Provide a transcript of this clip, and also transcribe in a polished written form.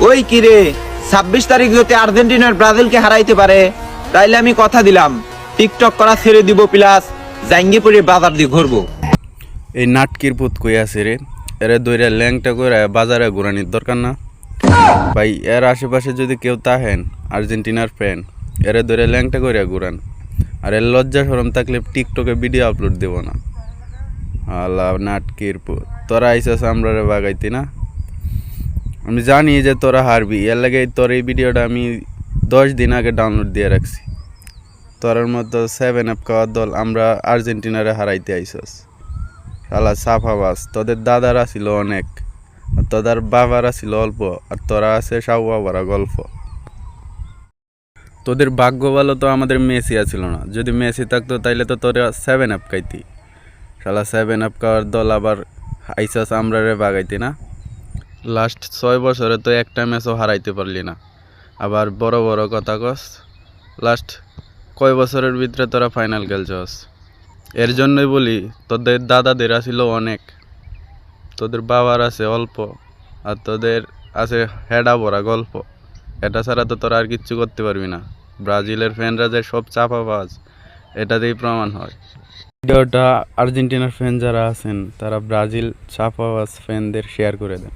ওই কিরে, 26 তারিখ যদি আর্জেন্টিনার ব্রাজিলকে হারাইতে পারে তাইলে আমি কথা দিলাম টিকটক করা ছেড়ে দিব, প্লাস জাঙ্গিপুরে বাজার দিয়ে ঘুরবো। এই নাটকির পুত কই আছে রে? এরে দইরা ল্যাংটা করে বাজারে ঘুরানির দরকার না ভাই। এর আশেপাশে যদি কেউ তাহেন আর্জেন্টিনার ফ্যান, এরে দইরা ল্যাংটা করে ঘুরান। আর এর লজ্জা শরম থাকলে টিকটকে ভিডিও আপলোড দেব না। আল্লাহ নাটকির পুত, তোরা আইসাস আমরা রে বাগাইতি না? আমি জানি যে তোরা হারবি, এর লাগে তোর এই ভিডিওটা আমি 10 দিন আগে ডাউনলোড দিয়ে রাখছি। তোরার মতো 7 আপ খাওয়ার দল আমরা আর্জেন্টিনারে হারাইতে আইসস। শালা সাফাবাস, তোদের দাদারা ছিল অনেক, আর তোদের বাবারা ছিল অল্প, আর তোরা আছে সাউ বাবারা গল্প। তোদের ভাগ্য ভালো তো আমাদের মেসি আছিল না। যদি মেসি থাকতো তাইলে তো তোরা 7 আপ খাইতি। শালা 7 আপ খাওয়ার দল আবার আইসাস আমরা রে বাগাইতি না? লাস্ট 6 বছরে তো একটা ম্যাচও হারাইতে পারলি না, আবার বড় বড় কথা কস। লাস্ট কয় বছরের ভিতরে তোরা ফাইনাল খেলছস? এর জন্যই বলি তোদের দাদাদের আছিল অনেক, তোদের বাবার আছে অল্প, আর তোদের আছে হেডা ভরা গল্প। এটা ছাড়া তো তোরা আর কিচ্ছু করতে পারবি না। ব্রাজিলের ফ্যানরা যে সব চাপাবাজ, এটাতেই প্রমাণ হয়। ভিডিওটা আর্জেন্টিনার ফ্যান যারা আছেন তারা ব্রাজিল চাপাবাজ ফ্যানদের শেয়ার করে দেন।